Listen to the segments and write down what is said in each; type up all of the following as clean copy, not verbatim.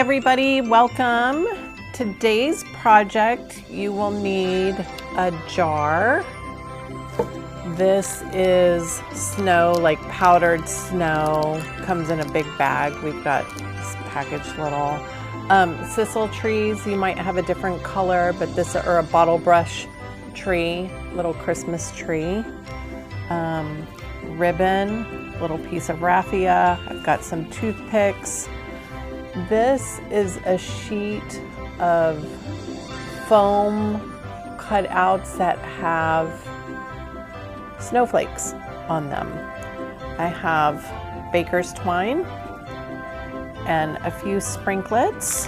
everybody, welcome. Today's project, you will need a jar. This is snow, like powdered snow, comes in a big bag. We've got this packaged little sisal trees. You might have a different color, but this are a bottle brush tree, little Christmas tree. Ribbon, little piece of raffia. I've got some toothpicks. This is a sheet of foam cutouts that have snowflakes on them. I have baker's twine and a few sprinklets.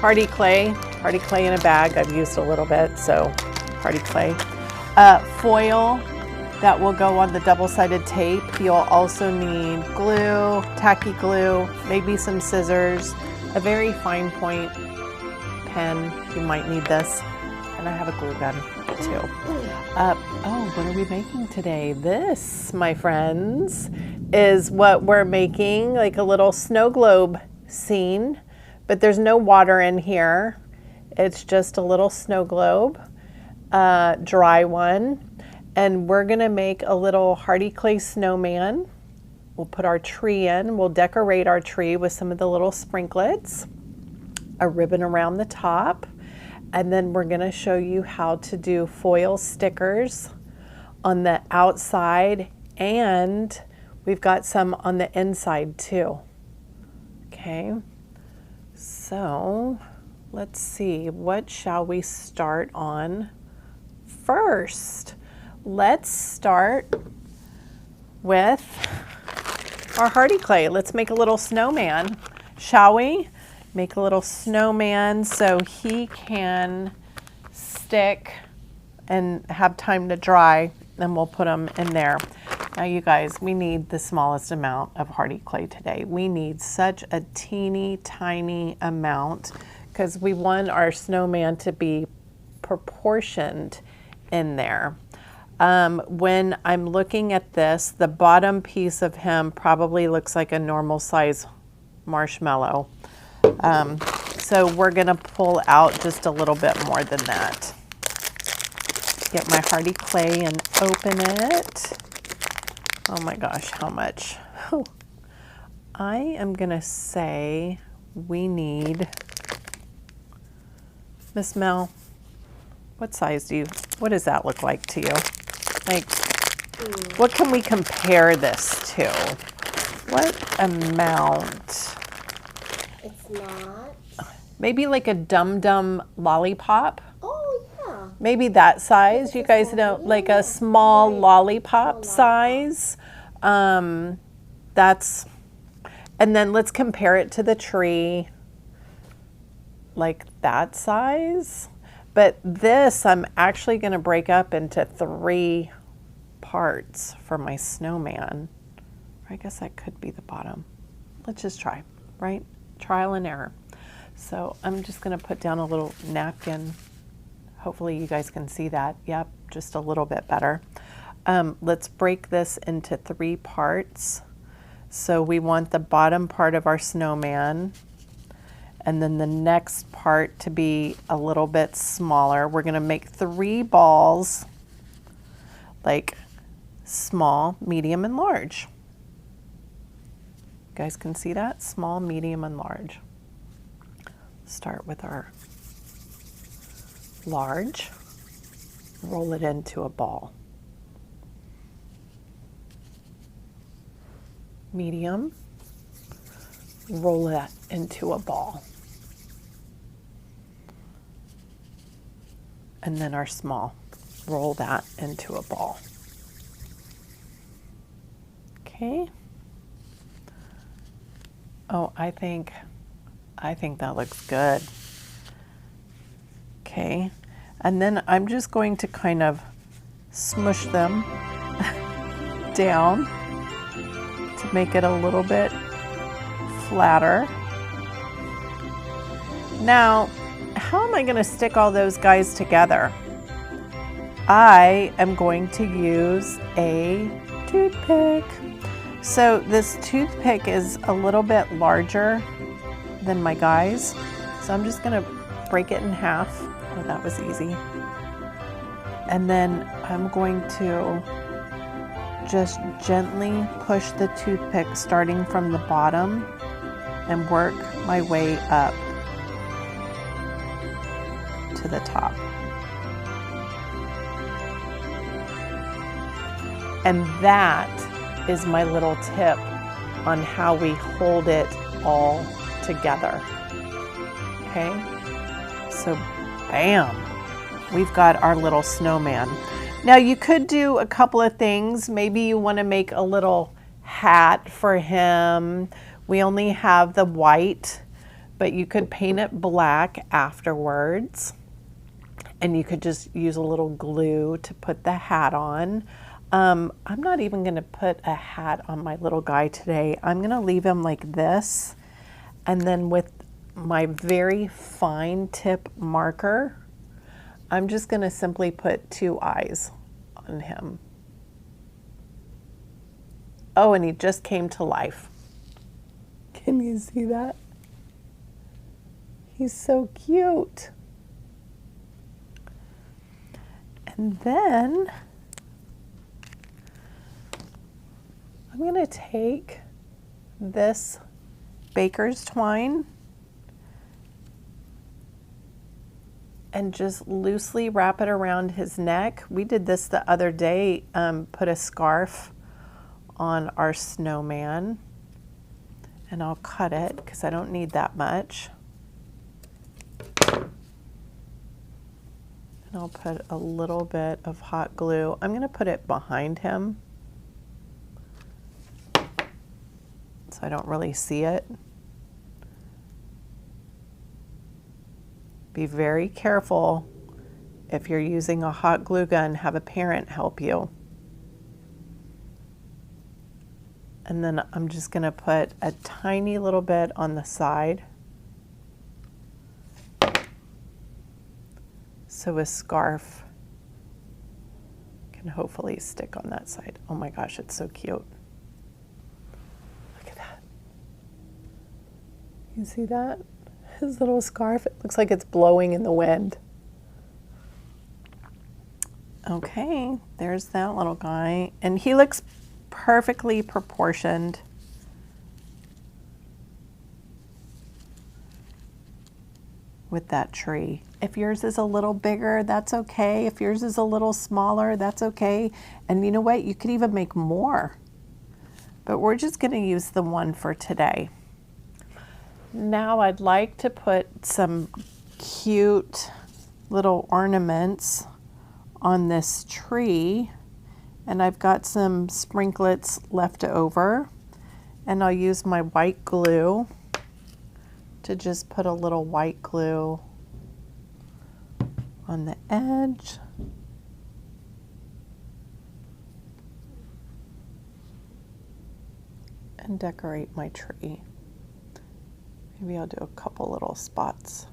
Hardy clay in a bag. I've used a little bit, so hardy clay. Foil that will go on the double-sided tape. You'll also need glue, tacky glue, maybe some scissors, a very fine point pen. You might need this. And I have a glue gun too. Oh, what are we making today? This, my friends, is what we're making, like a little snow globe scene, but there's no water in here. It's just a little snow globe, dry one. And we're gonna make a little hardy clay snowman. We'll put our tree in. We'll decorate our tree with some of the little sprinklets, a ribbon around the top, and then we're gonna show you how to do foil stickers on the outside, and we've got some on the inside too. Okay, so let's see, what shall we start on first? Let's start with our hardy clay. Let's make a little snowman, shall we? Make a little snowman so he can stick and have time to dry, and we'll put them in there. Now you guys, we need the smallest amount of hardy clay today. We need such a teeny tiny amount because we want our snowman to be proportioned in there. When I'm looking at this, the bottom piece of him probably looks like a normal size marshmallow. So we're gonna pull out just a little bit more than that. Get my hardy clay and open it. Oh my gosh, how much? Oh. I am gonna say we need, Miss Mel, what size what does that look like to you? Like, what can we compare this to? What amount? It's not. Maybe like a Dum Dum lollipop. Oh, yeah. Maybe that size. You guys know, like a small lollipop size. And then let's compare it to the tree, like that size. But this, I'm actually going to break up into 3 parts for my snowman. I guess that could be the bottom. Let's just try, right? Trial and error. So I'm just going to put down a little napkin. Hopefully you guys can see that. Yep, just a little bit better. Let's break this into 3 parts. So we want the bottom part of our snowman, and then the next part to be a little bit smaller. We're gonna make 3 balls, like small, medium, and large. You guys can see that? Small, medium, and large. Start with our large, roll it into a ball. Medium, roll that into a ball. And then our small, roll that into a ball. Okay. Oh, I think that looks good. Okay. And then I'm just going to kind of smush them down to make it a little bit flatter. Now, how am I going to stick all those guys together? I am going to use a toothpick. So this toothpick is a little bit larger than my guys. So I'm just gonna break it in half. Oh, that was easy. And then I'm going to just gently push the toothpick starting from the bottom and work my way up to the top. And that is my little tip on how we hold it all together. Okay, so bam, we've got our little snowman. Now you could do a couple of things. Maybe you want to make a little hat for him. We only have the white, but you could paint it black afterwards. And you could just use a little glue to put the hat on. I'm not even gonna put a hat on my little guy today. I'm gonna leave him like this. And then with my very fine tip marker, I'm just gonna simply put 2 eyes on him. Oh, and he just came to life. Can you see that? He's so cute. And then I'm going to take this baker's twine and just loosely wrap it around his neck. We did this the other day, put a scarf on our snowman, and I'll cut it because I don't need that much. And I'll put a little bit of hot glue. I'm going to put it behind him so I don't really see it. Be very careful if you're using a hot glue gun, have a parent help you. And then I'm just going to put a tiny little bit on the side. So a scarf can hopefully stick on that side. Oh my gosh, it's so cute. Look at that. You see that? His little scarf, it looks like it's blowing in the wind. Okay, there's that little guy. And he looks perfectly proportioned. With that tree. If yours is a little bigger, that's okay. If yours is a little smaller, that's okay. And you know what? You could even make more. But we're just going to use the one for today. Now I'd like to put some cute little ornaments on this tree. And I've got some sprinklets left over. And I'll use my white glue to just put a little white glue on the edge. And decorate my tree. Maybe I'll do a couple little spots.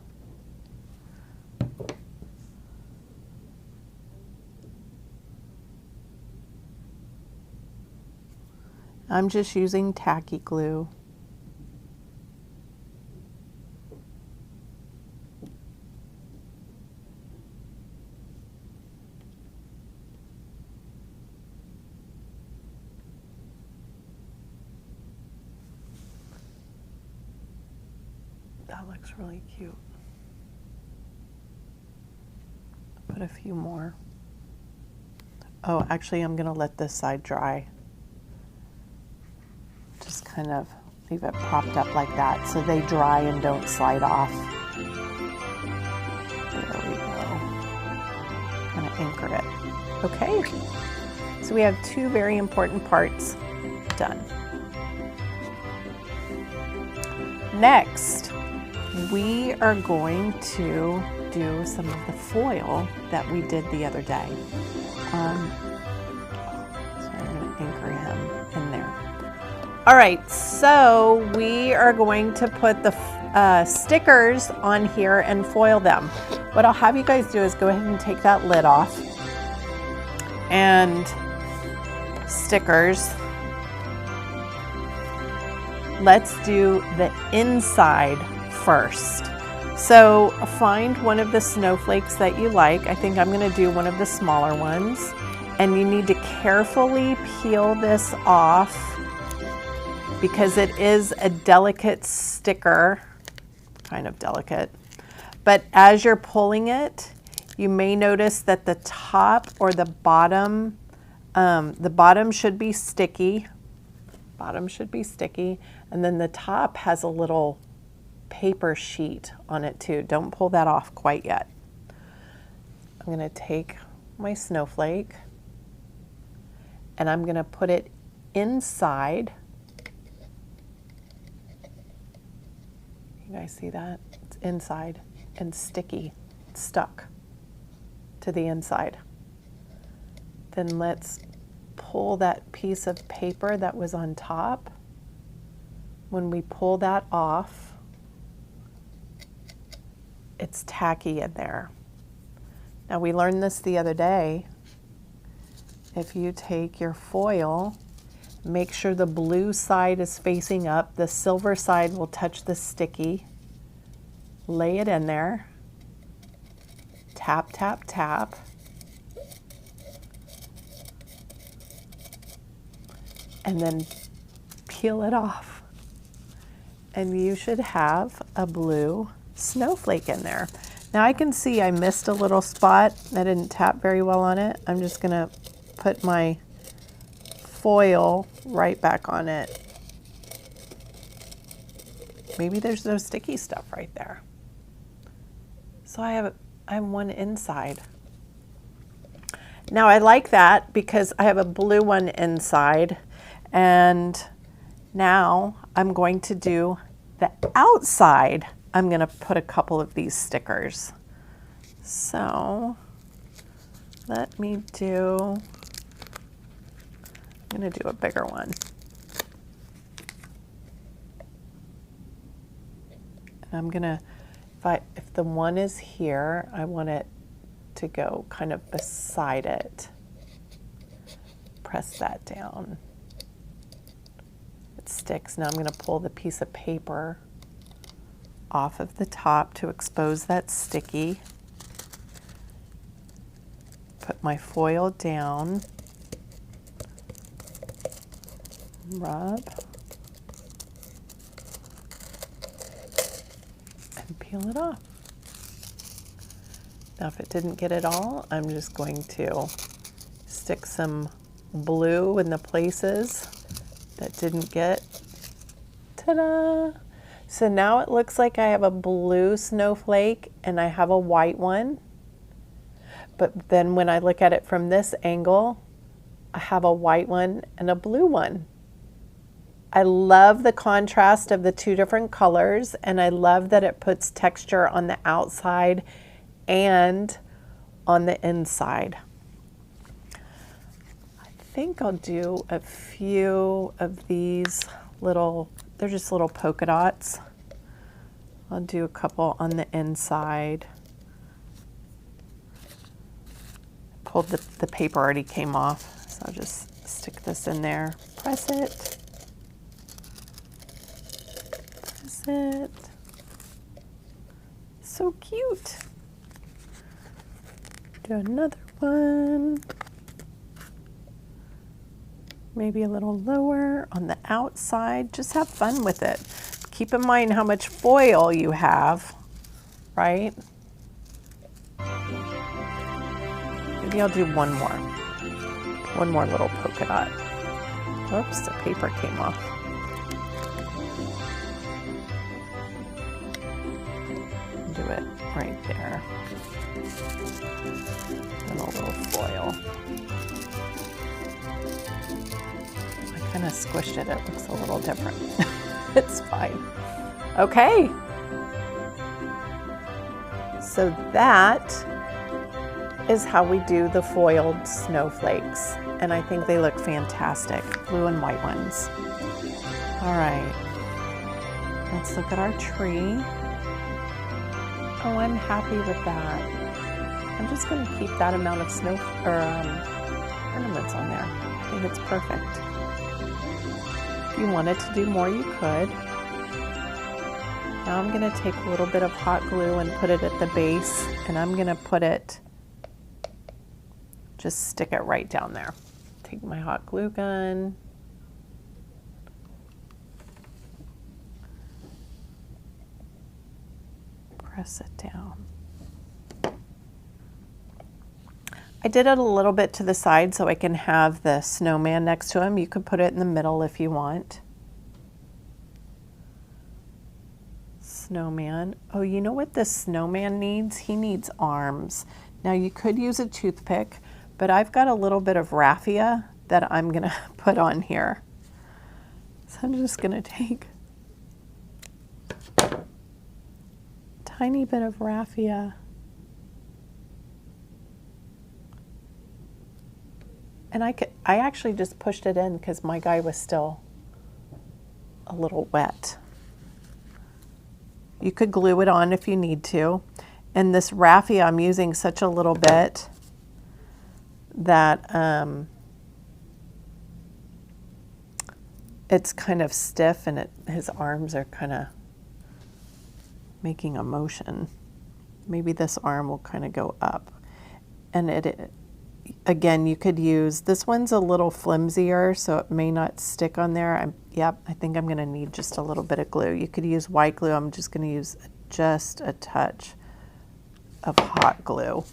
I'm just using tacky glue. That looks really cute. Put a few more. Oh, actually, I'm gonna let this side dry. Just kind of leave it propped up like that so they dry and don't slide off. There we go. I'm gonna anchor it. Okay, so we have 2 very important parts done. Next, we are going to do some of the foil that we did the other day. So I'm going to anchor him in there. All right, so we are going to put the stickers on here and foil them. What I'll have you guys do is go ahead and take that lid off. And stickers. let's do the inside first. So find one of the snowflakes that you like. I think I'm gonna do one of the smaller ones. And you need to carefully peel this off because it is a delicate sticker, kind of delicate. But as you're pulling it, you may notice that the top or the bottom should be sticky. Bottom should be sticky. And then the top has a little paper sheet on it too. Don't pull that off quite yet. I'm gonna take my snowflake and I'm gonna put it inside. You guys see that? It's inside and sticky, it's stuck to the inside. Then let's pull that piece of paper that was on top. When we pull that off, it's tacky in there. Now we learned this the other day. If you take your foil, make sure the blue side is facing up, the silver side will touch the sticky. Lay it in there. Tap, tap, tap. And then peel it off. And you should have a blue snowflake in there. Now I can see I missed a little spot. I didn't tap very well on it. I'm just gonna put my foil right back on it. Maybe there's no sticky stuff right there. So I have one inside. Now I like that because I have a blue one inside, and now I'm going to do the outside. I'm going to put a couple of these stickers. So let me do, I'm going to do a bigger one. And I'm going to, if the one is here, I want it to go kind of beside it. Press that down. It sticks. Now I'm going to pull the piece of paper off of the top to expose that sticky. Put my foil down. Rub. And peel it off. Now if it didn't get it all, I'm just going to stick some blue in the places that didn't get. Ta-da! So now it looks like I have a blue snowflake and I have a white one. But then when I look at it from this angle, I have a white one and a blue one. I love the contrast of the two different colors, and I love that it puts texture on the outside and on the inside. I think I'll do a few of these little, they're just little polka dots. I'll do a couple on the inside. Pulled the paper already came off, so I'll just stick this in there. Press it. Press it. So cute. Do another one. Maybe a little lower on the outside. Just have fun with it. Keep in mind how much foil you have, right? Maybe I'll do one more little polka dot. Oops, the paper came off. Do it right there. And a little foil. I kind of squished it. It looks a little different. It's fine. Okay. So that is how we do the foiled snowflakes. And I think they look fantastic. Blue and white ones. All right. Let's look at our tree. Oh, I'm happy with that. I'm just going to keep that amount of snow or ornaments on there. I think it's perfect. you wanted to do more, you could. Now I'm going to take a little bit of hot glue and put it at the base, and I'm going to put it, just stick it right down there. Take my hot glue gun. Press it down. I did it a little bit to the side so I can have the snowman next to him. You could put it in the middle if you want. Snowman. Oh, you know what this snowman needs? He needs arms. Now you could use a toothpick, but I've got a little bit of raffia that I'm gonna put on here. So I'm just gonna take a tiny bit of raffia. And I actually just pushed it in because my guy was still a little wet. You could glue it on if you need to. And this raffia, I'm using such a little bit that it's kind of stiff, and his arms are kind of making a motion. Maybe this arm will kind of go up. And again, you could use, this one's a little flimsier, so it may not stick on there. Yep, I think I'm gonna need just a little bit of glue. You could use white glue. I'm just gonna use just a touch of hot glue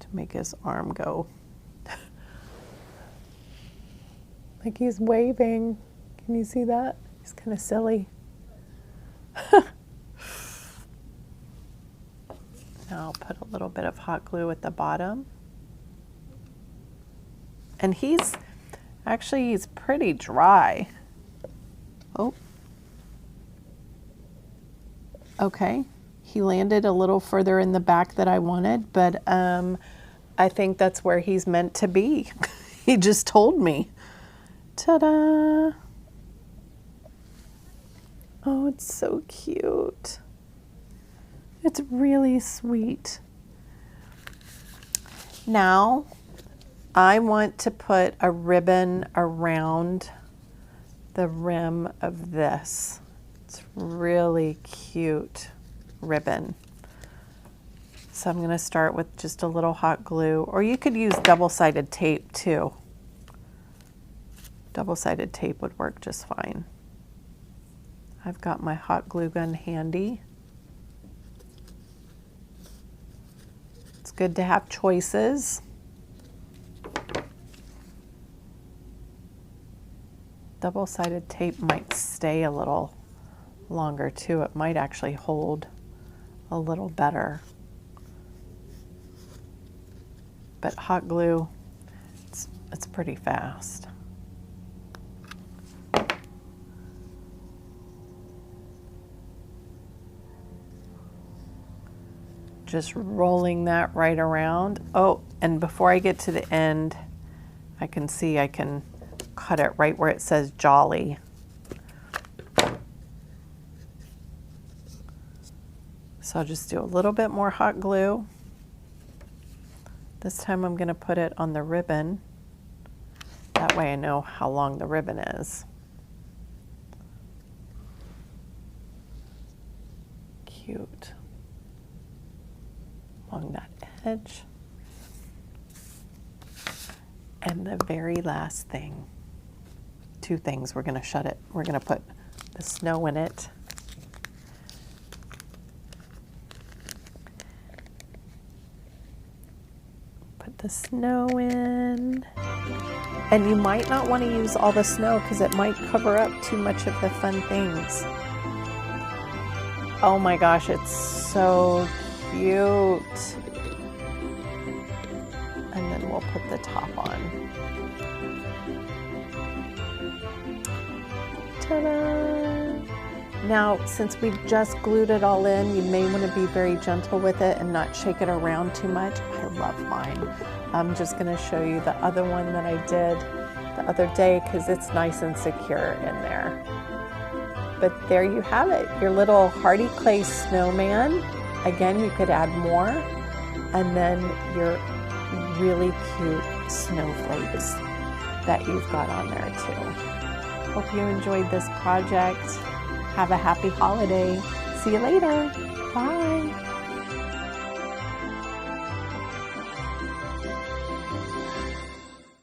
to make his arm go. Like he's waving. Can you see that? He's kind of silly. Now I'll put a little bit of hot glue at the bottom. And he's pretty dry. Oh. Okay. He landed a little further in the back than I wanted, but I think that's where he's meant to be. He just told me. Ta-da! Oh, it's so cute. It's really sweet. Now, I want to put a ribbon around the rim of this. It's really cute ribbon. So I'm going to start with just a little hot glue, or you could use double-sided tape too. Double-sided tape would work just fine. I've got my hot glue gun handy. It's good to have choices. Double-sided tape might stay a little longer too. It might actually hold a little better. But hot glue, it's pretty fast. Just rolling that right around. Oh, and before I get to the end, I can see I can cut it right where it says Jolly. So I'll just do a little bit more hot glue. This time I'm going to put it on the ribbon. That way I know how long the ribbon is. Cute. Along that edge. And the very last thing, two things, we're going to shut it. We're going to put the snow in it. Put the snow in. And you might not want to use all the snow because it might cover up too much of the fun things. Oh my gosh, it's so cute. And then we'll put the top on. Ta-da! Now, since we just glued it all in, you may want to be very gentle with it and not shake it around too much. I love mine. I'm just going to show you the other one that I did the other day because it's nice and secure in there. But there you have it, your little Hardy Clay snowman. Again, you could add more, and then your really cute snowflakes. that you've got on there too. Hope you enjoyed this project. Have a happy holiday. See you later. Bye.